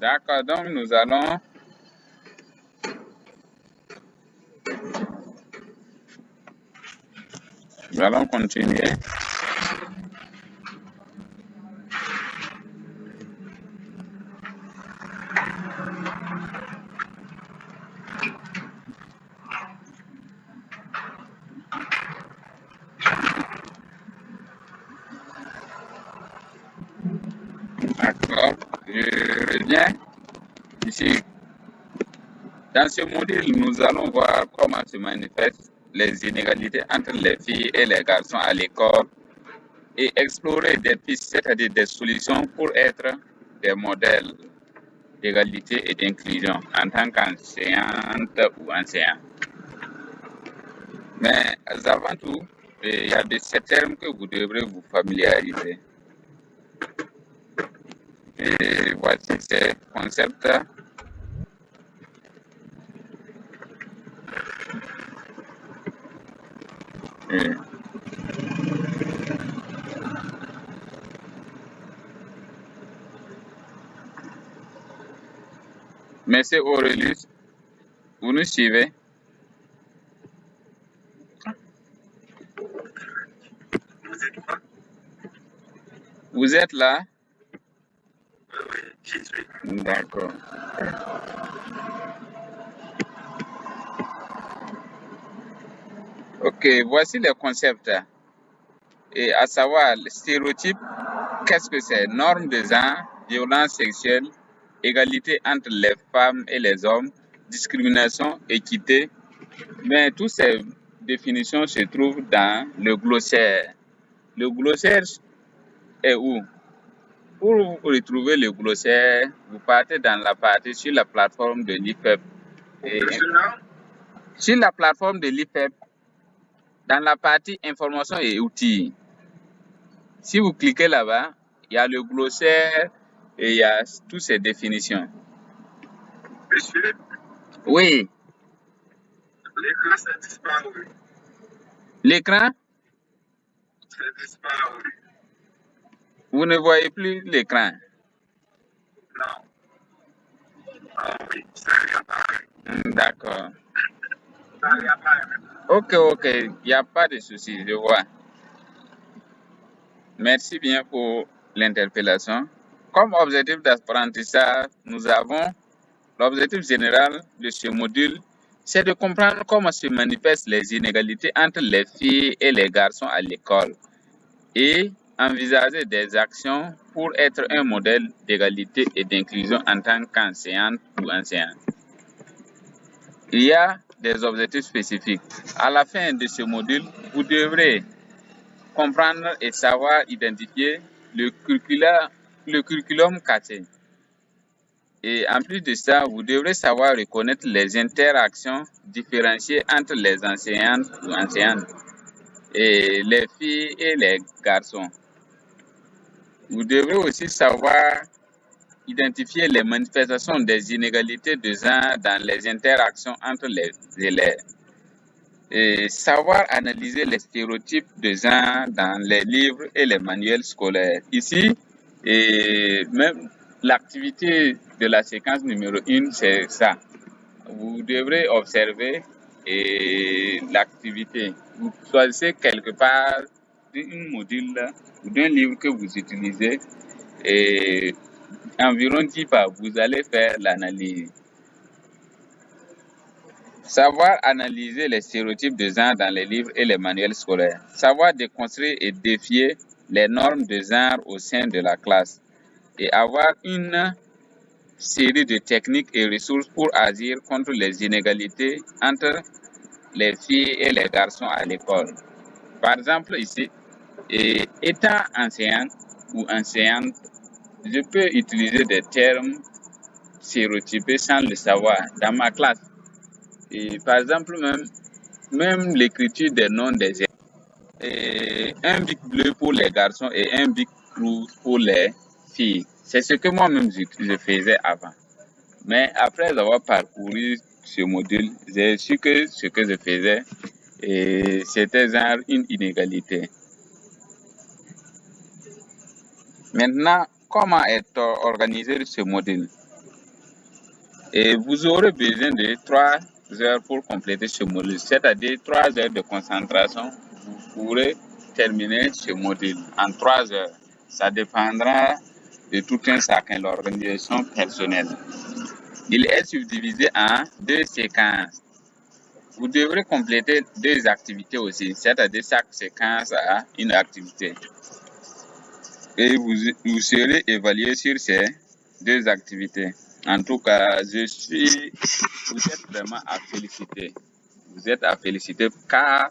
D'accord, donc nous allons continuer. D'accord, je reviens ici. Dans ce module, nous allons voir comment se manifestent les inégalités entre les filles et les garçons à l'école et explorer des pistes, c'est-à-dire des solutions pour être des modèles d'égalité et d'inclusion en tant qu'enseignante ou enseignant. Mais avant tout, il y a ces termes que vous devrez vous familiariser. Et voici ces concepts. Monsieur Aurelius, vous nous suivez? Vous êtes là? Oui, j'y suis. D'accord. Ok, voici les concepts. Et à savoir, le stéréotype, qu'est-ce que c'est? Normes de genre, violence sexuelle, égalité entre les femmes et les hommes, discrimination, équité. Mais toutes ces définitions se trouvent dans le glossaire. Le glossaire est où? Pour retrouver le glossaire, vous partez dans la partie sur la plateforme de l'IFEP. Sur la plateforme de l'IFEP, dans la partie information et outils, si vous cliquez là-bas, il y a le glossaire et il y a toutes ces définitions. Monsieur, Oui. l'écran s'est disparu. L'écran? C'est disparu. Vous ne voyez plus l'écran? Non. Ah oui, ça réapparaît. D'accord. Ça réapparaît. Ok, il n'y a pas de souci, je vois. Merci bien pour l'interpellation. Comme objectif d'apprentissage, nous avons l'objectif général de ce module, c'est de comprendre comment se manifestent les inégalités entre les filles et les garçons à l'école et envisager des actions pour être un modèle d'égalité et d'inclusion en tant qu'enseignante ou enseignant. Il y a des objectifs spécifiques. À la fin de ce module, vous devrez comprendre et savoir identifier le curriculum caché. Et en plus de ça, vous devrez savoir reconnaître les interactions différenciées entre les enseignantes ou enseignants et les filles et les garçons. Vous devrez aussi savoir identifier les manifestations des inégalités de genre dans les interactions entre les élèves. Et savoir analyser les stéréotypes de genre dans les livres et les manuels scolaires. Ici, et même l'activité de la séquence numéro 1, c'est ça. Vous devrez observer l'activité. Vous choisissez quelque part d'un module ou d'un livre que vous utilisez et environ 10 pas, vous allez faire l'analyse. Savoir analyser les stéréotypes de genre dans les livres et les manuels scolaires. Savoir déconstruire et défier les normes de genre au sein de la classe. Et avoir une série de techniques et ressources pour agir contre les inégalités entre les filles et les garçons à l'école. Par exemple, ici, étant enseignant ou enseignante, je peux utiliser des termes stéréotypés sans le savoir dans ma classe. Et par exemple, même l'écriture des noms des élèves. Un bic bleu pour les garçons et un bic rouge pour les filles. C'est ce que moi-même je faisais avant. Mais après avoir parcouru ce module, j'ai su que ce que je faisais, c'était genre une inégalité. Maintenant, comment est organisé ce module? Et vous aurez besoin de 3 heures pour compléter ce module, c'est-à-dire 3 heures de concentration. Vous pourrez terminer ce module en 3 heures. Ça dépendra de tout un chacun, l'organisation personnelle. Il est subdivisé en 2 séquences. Vous devrez compléter 2 activités aussi, c'est-à-dire chaque séquence a une activité. Et vous serez évalué sur ces 2 activités. En tout cas, vous êtes vraiment à féliciter. Vous êtes à féliciter car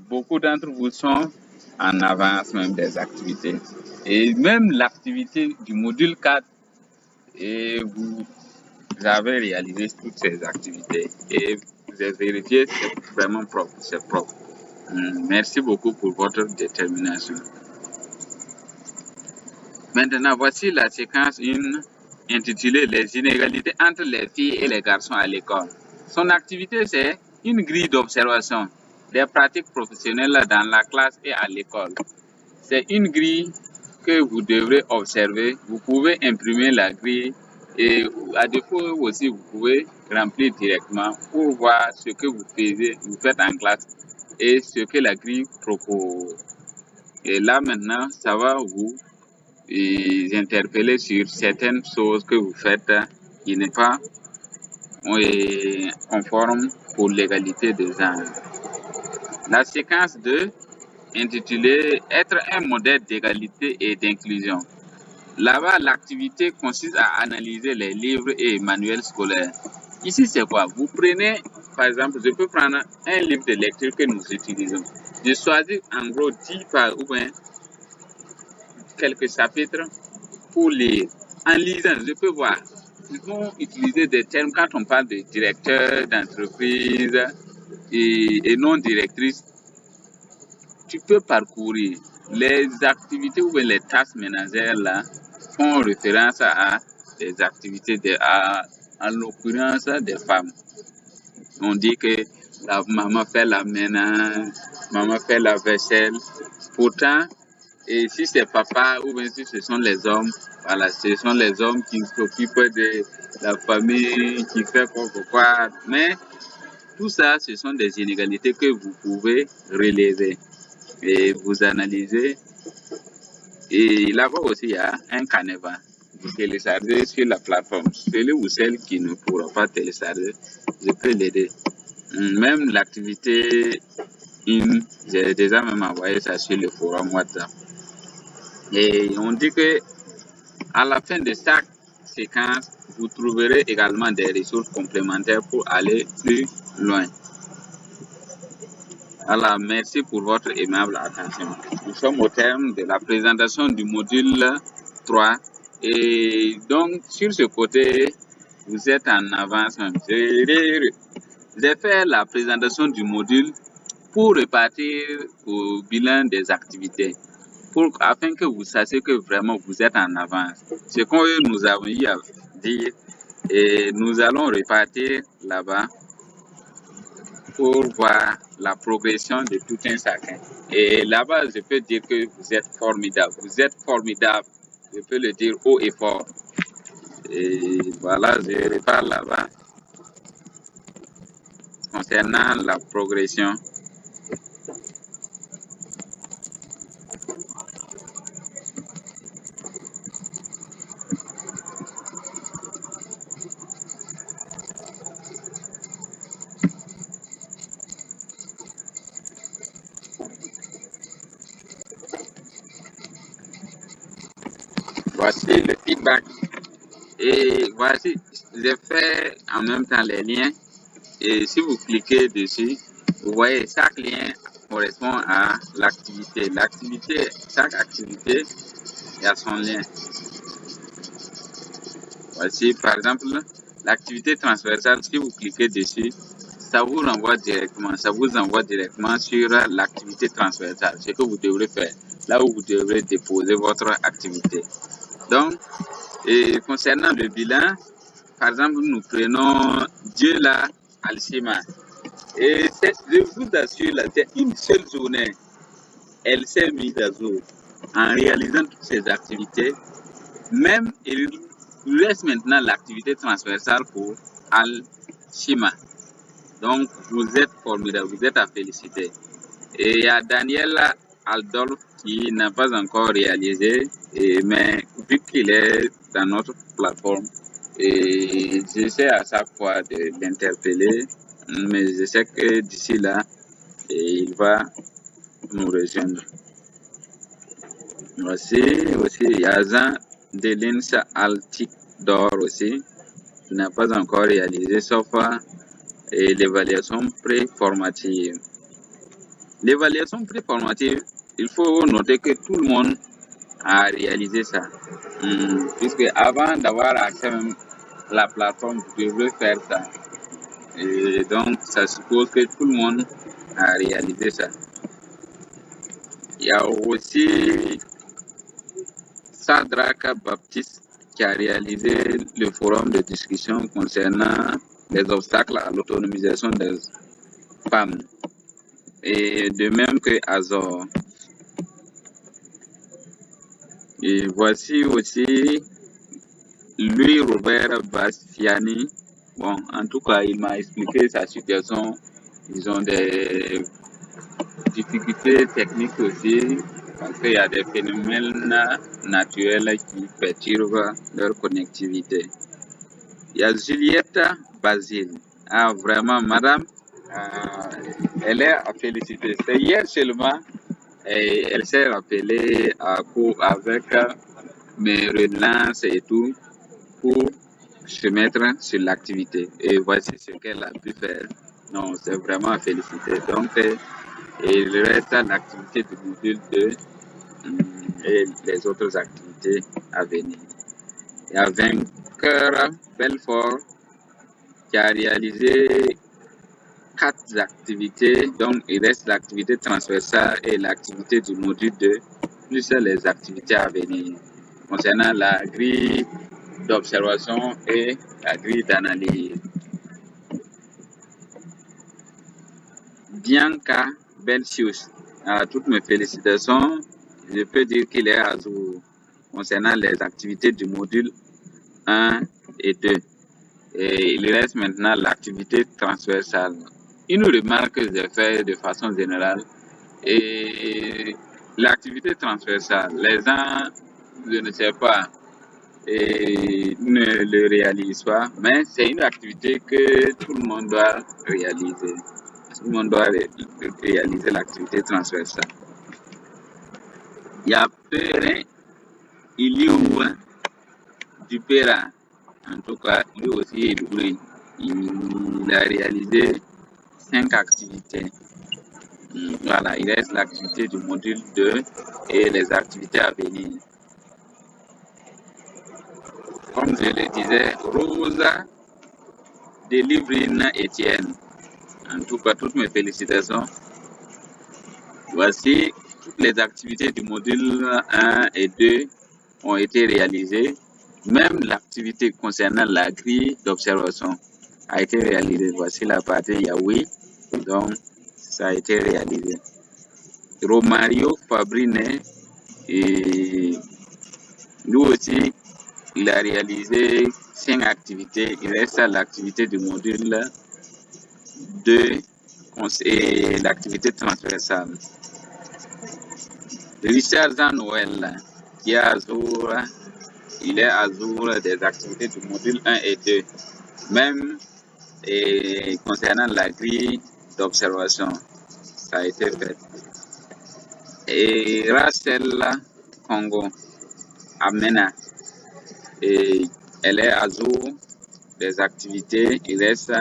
beaucoup d'entre vous sont en avance même des activités. Et même l'activité du module 4, et vous avez réalisé toutes ces activités. Et vous avez vérifié, c'est vraiment propre, c'est propre. Merci beaucoup pour votre détermination. Maintenant, voici la séquence 1 intitulée Les inégalités entre les filles et les garçons à l'école. Son activité, c'est une grille d'observation des pratiques professionnelles dans la classe et à l'école. C'est une grille que vous devrez observer. Vous pouvez imprimer la grille et à défaut aussi, vous pouvez remplir directement pour voir ce que vous faites en classe et ce que la grille propose. Et là maintenant, ça va vous interpeller sur certaines choses que vous faites qui n'est pas conforme pour l'égalité des genres. La séquence 2, intitulée Être un modèle d'égalité et d'inclusion. Là-bas, l'activité consiste à analyser les livres et manuels scolaires. Ici, c'est quoi? Vous prenez, par exemple, je peux prendre un livre de lecture que nous utilisons. Je choisis en gros 10 pages ou bien quelques chapitres pour lire. En lisant, je peux voir. Ils vont utiliser des termes quand on parle de directeur d'entreprise et non directrice. Tu peux parcourir. Les activités ou les tâches ménagères là font référence à des activités en l'occurrence des femmes. On dit que la maman fait la ménage, maman fait la vaisselle. Pourtant, et si c'est papa ou bien si ce sont les hommes, voilà, ce sont les hommes qui s'occupent de la famille, qui fait quoi. Mais tout ça, ce sont des inégalités que vous pouvez relever et vous analyser. Et là-bas aussi, il y a un canevas. Vous téléchargez sur la plateforme. Celui ou celle qui ne pourra pas télécharger, je peux l'aider. Même l'activité, j'ai déjà même envoyé ça sur le forum WhatsApp. Et on dit que à la fin de chaque séquence, vous trouverez également des ressources complémentaires pour aller plus loin. Alors, merci pour votre aimable attention. Nous sommes au terme de la présentation du module 3. Et donc, sur ce côté, vous êtes en avance. J'ai fait la présentation du module pour repartir au bilan des activités, afin que vous sachiez que vraiment vous êtes en avance. Ce que nous avons eu à dire, et nous allons repartir là-bas pour voir la progression de tout un chacun. Et là-bas, je peux dire que vous êtes formidable. Vous êtes formidable. Je peux le dire haut et fort. Et voilà, je repars là-bas. Concernant la progression, voici le feedback. Et voici, j'ai fait en même temps les liens. Et si vous cliquez dessus, vous voyez chaque lien correspond à l'activité. Chaque activité, il y a son lien. Voici par exemple l'activité transversale. Si vous cliquez dessus, ça vous envoie directement sur l'activité transversale, ce que vous devrez faire, là où vous devrez déposer votre activité. Donc, et concernant le bilan, par exemple, nous prenons Diola Alcima. Et je vous assure, c'est une seule journée. Elle s'est mise à jour en réalisant toutes ces activités. Même Il reste maintenant l'activité transversale pour Al-Shima. Donc, vous êtes formidable, vous êtes à féliciter. Et il y a Daniel Aldolf qui n'a pas encore réalisé, mais vu qu'il est dans notre plateforme, et j'essaie à chaque fois de l'interpeller, mais je sais que d'ici là, il va nous rejoindre. Aussi, il y a Jean Delins Altic d'Or aussi, qui n'a pas encore réalisé, sauf l'évaluation pré-formative. L'évaluation pré-formative, il faut noter que tout le monde a réalisé ça. Puisque avant d'avoir accès à la plateforme, vous devez faire ça. Et donc, ça suppose que tout le monde a réalisé ça. Il y a aussi Sadraka Baptiste qui a réalisé le forum de discussion concernant les obstacles à l'autonomisation des femmes. Et de même que Azor. Et voici aussi Louis-Robert Bastiani. Bon, en tout cas, il m'a expliqué sa situation. Ils ont des difficultés techniques aussi, parce qu'il y a des phénomènes naturels qui perturbent leur connectivité. Il y a Juliette Basile. Ah, vraiment, madame, elle est à féliciter. C'est hier seulement, et elle s'est rappelée avec mes relances et tout pour se mettre sur l'activité. Et voici ce qu'elle a pu faire. Non, c'est vraiment à féliciter. Donc, il reste l'activité du module 2 et les autres activités à venir. Il y a Vainqueur Belfort qui a réalisé 4 activités, donc il reste l'activité transversale et l'activité du module 2, plus les activités à venir concernant la grille d'observation et la grille d'analyse. Bianca Belsius, toutes mes félicitations, je peux dire qu'il est à jour concernant les activités du module 1 et 2. Et il reste maintenant l'activité transversale. Une remarque que j'ai faite de façon générale, et l'activité transversale, les gens, je ne sais pas, et ne le réalisent pas, mais c'est une activité que tout le monde doit réaliser. Tout le monde doit réaliser l'activité transversale. Il y a Perrin Iliou Dupera, en tout cas, lui aussi, il a réalisé 5 activités. Voilà, il reste l'activité du module 2 et les activités à venir. Comme je le disais, Rosa Délivrine Etienne. En tout cas, toutes mes félicitations. Voici toutes les activités du module 1 et 2 ont été réalisées. Même l'activité concernant la grille d'observation a été réalisée. Voici la partie Yahweh, donc ça a été réalisé. Romario Fabrine, et lui aussi, il a réalisé 5 activités. Il reste à l'activité du module 2 et l'activité transversale. Richard Jean Noël, qui est à jour, il est à jour des activités du module 1 et 2, même et concernant la grille d'observation, ça a été fait. Et Rachel Congo Amena, et elle est à jour des activités, il reste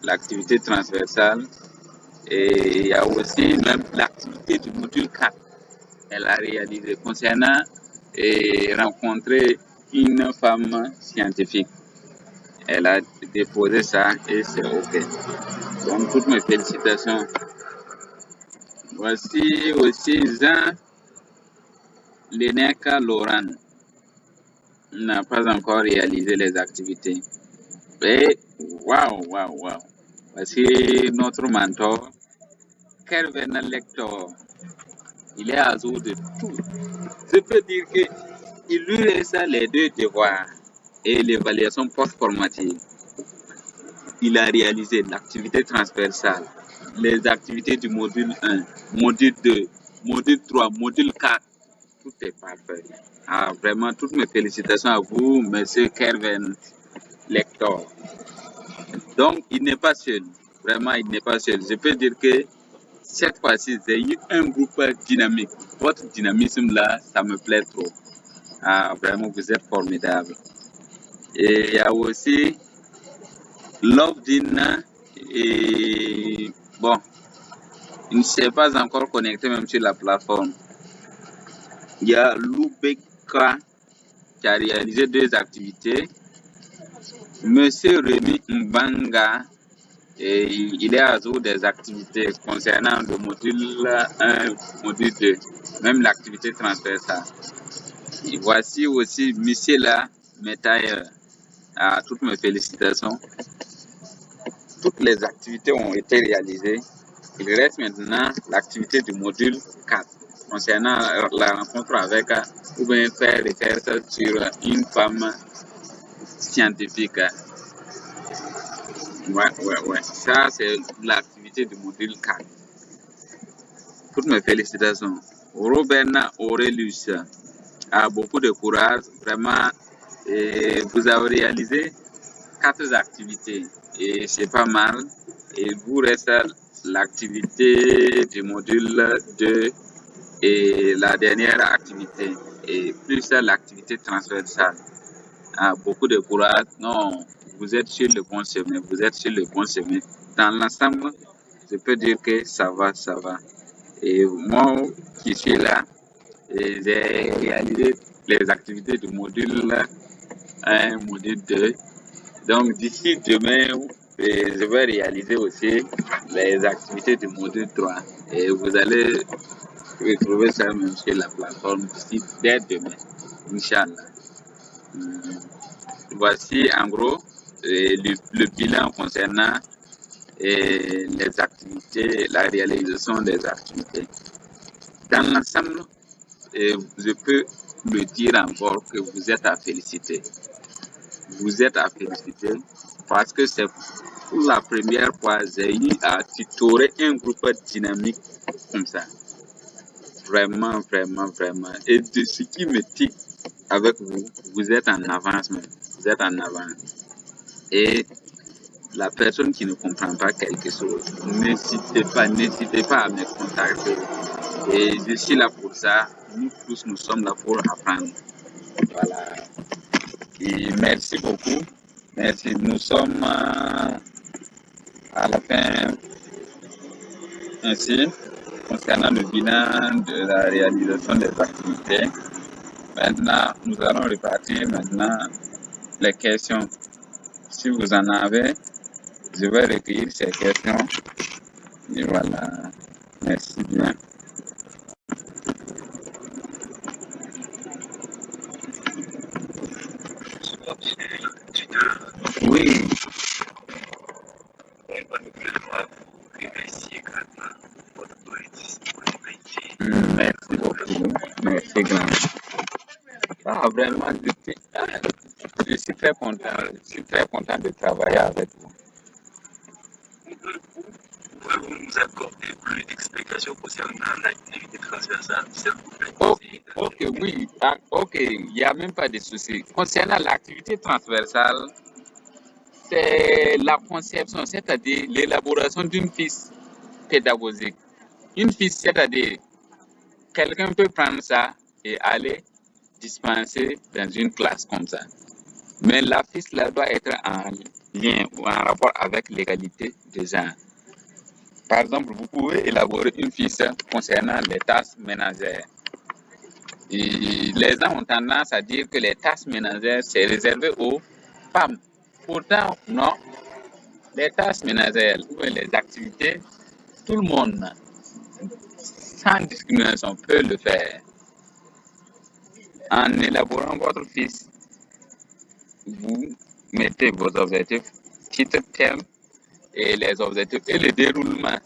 l'activité transversale, et il y a aussi même l'activité du module 4. Elle a réalisé concernant et rencontrer une femme scientifique. Elle a déposé ça et c'est OK. Donc, toutes mes félicitations. Voici aussi Jean Leneka Laurent. N'a pas encore réalisé les activités. Et waouh. Voici notre mentor, Kervin Lector. Il est à jour de tout. Je peux dire qu'il lui reste les 2 devoirs. et l'évaluation post-formative. Il a réalisé l'activité transversale, les activités du module 1, module 2, module 3, module 4. Tout est parfait. Vraiment, toutes mes félicitations à vous, monsieur Kerven Lector. Donc, il n'est pas seul. Vraiment, il n'est pas seul. Je peux dire que cette fois-ci, c'est un groupe dynamique. Votre dynamisme là, ça me plaît trop. Vraiment, vous êtes formidable. Et il y a aussi Lovedin et bon, il ne s'est pas encore connecté même sur la plateforme. Il y a Loubeka qui a réalisé 2 activités. Monsieur Rémi Mbanga, et il est à jour des activités concernant le module 1, module 2, même l'activité transversale. Et voici aussi Michela Metayer. Toutes mes félicitations. Toutes les activités ont été réalisées. Il reste maintenant l'activité du module 4 concernant la rencontre avec ou bien faire recherche sur une femme scientifique. Ouais. Ça, c'est l'activité du module 4. Toutes mes félicitations. Robin Aurelius a beaucoup de courage, vraiment. Et vous avez réalisé 4 activités et c'est pas mal. Et il vous reste l'activité du module 2 et la dernière activité, et plus l'activité transversale. Beaucoup de courage. Non, vous êtes sur le bon chemin. Vous êtes sur le bon chemin. Dans l'ensemble, je peux dire que ça va. Et moi qui suis là, j'ai réalisé les activités du module 1, module 2. Donc d'ici demain, je vais réaliser aussi les activités du module 3. Et vous allez retrouver ça même sur la plateforme d'ici dès demain, Inch'Allah. Voici en gros le bilan concernant les activités, la réalisation des activités. Dans l'ensemble, je peux le dire encore que vous êtes à féliciter. Vous êtes à féliciter parce que c'est pour la première fois que j'ai eu à tutorer un groupe dynamique comme ça. Vraiment. Et de ce qui me tique avec vous, vous êtes en avance même. Vous êtes en avance. Et la personne qui ne comprend pas quelque chose, n'hésitez pas à me contacter. Et je suis là pour ça. Nous tous, nous sommes là pour apprendre. Voilà. Et merci beaucoup. Merci. Nous sommes à la fin. Ainsi, concernant le bilan de la réalisation des activités. Maintenant, nous allons repartir les questions. Si vous en avez, je vais recueillir ces questions. Et voilà. Merci bien. Oui. Merci beaucoup. Merci grand. Vraiment, je suis très content. Je suis très content de travailler avec vous. Pouvez-vous nous accorder plus d'explications concernant l'activité transversale, s'il vous plaît? Ok, oui. Ok, il n'y a même pas de souci. Concernant l'activité transversale, c'est la conception, c'est-à-dire l'élaboration d'une fiche pédagogique. Une fiche, c'est-à-dire quelqu'un peut prendre ça et aller dispenser dans une classe comme ça. Mais la fiche là doit être en lien ou en rapport avec l'égalité des genres. Par exemple, vous pouvez élaborer une fiche concernant les tâches ménagères. Et les gens ont tendance à dire que les tâches ménagères, c'est réservé aux femmes. Pourtant, non. Les tâches ménagères ou les activités, tout le monde, sans discrimination, peut le faire. En élaborant votre fiche, vous mettez vos objectifs, titre, thème et les objectifs et le déroulement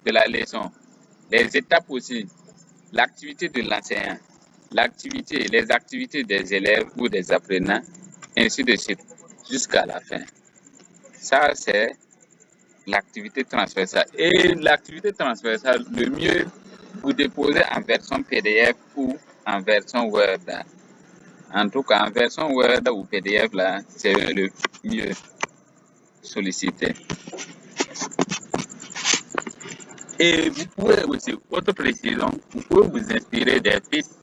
de la leçon. Les étapes aussi, l'activité de l'enseignant, les activités des élèves ou des apprenants ainsi de suite, jusqu'à la fin. Ça, c'est l'activité transversale. Et l'activité transversale, le mieux, vous déposez en version PDF ou en version Word. En tout cas, en version Word ou PDF, là, c'est le mieux sollicité. Et vous pouvez aussi, autre précision, vous pouvez vous inspirer des pistes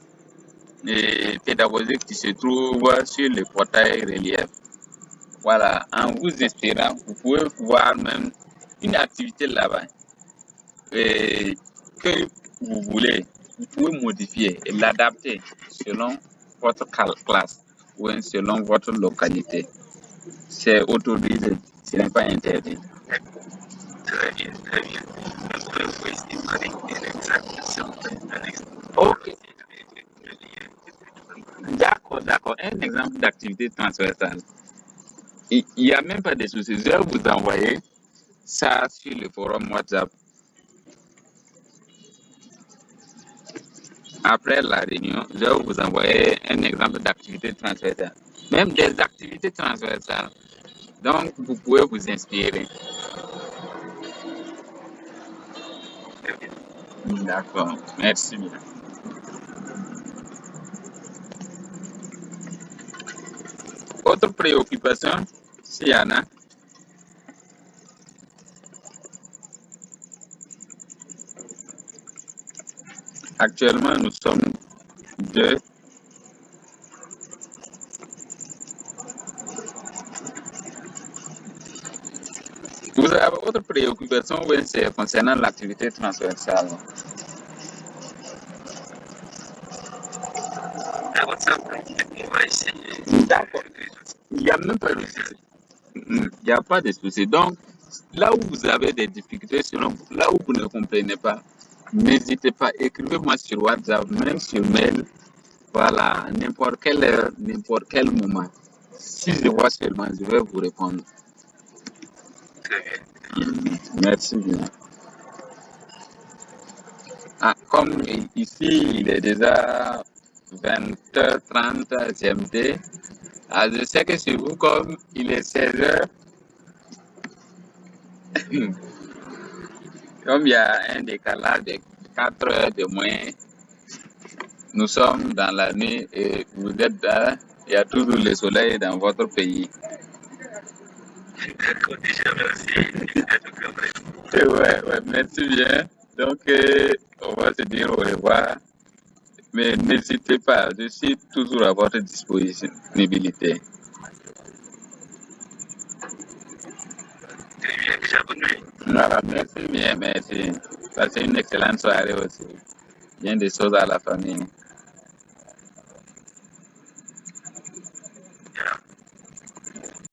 pédagogiques qui se trouvent sur le portail Relief. Voilà, en vous inspirant, vous pouvez voir même une activité là-bas que vous voulez. Vous pouvez modifier et l'adapter selon votre classe ou selon votre localité. C'est autorisé, ce n'est pas interdit. Très bien, très bien. Vous pouvez essayer de donner un exemple sur un exemple. Ok, d'accord. Un exemple d'activité transversale. Il n'y a même pas de souci. Je vais vous envoyer ça sur le forum WhatsApp. Après la réunion, je vais vous envoyer un exemple d'activité transversale. Même des activités transversales. Donc, vous pouvez vous inspirer. D'accord. Merci bien. Autre préoccupation, s'il y en a. Actuellement, nous sommes deux. Vous avez autre préoccupation, oui, c'est concernant l'activité transversale. À WhatsApp, on va essayer. D'accord. Il n'y a même pas de souci. Il n'y a pas de souci. Donc, là où vous avez des difficultés, là où vous ne comprenez pas, n'hésitez pas, écrivez-moi sur WhatsApp, même sur mail. Voilà, n'importe quelle heure, n'importe quel moment. Si je vois seulement, je vais vous répondre. Très bien. Merci bien. Ah, comme ici, il est déjà 20h30 GMT, je sais que chez vous, comme il est 16h, comme il y a un décalage de 4 heures de moins, nous sommes dans la nuit et vous êtes là, il y a toujours le soleil dans votre pays. D'accord, déjà, merci. Ouais, merci bien. Donc, on va se dire au revoir. Mais n'hésitez pas, je suis toujours à votre disponibilité. Très bien, déjà, bonne nuit. Voilà, merci bien, merci. Passez une excellente soirée aussi. Bien des choses à la famille.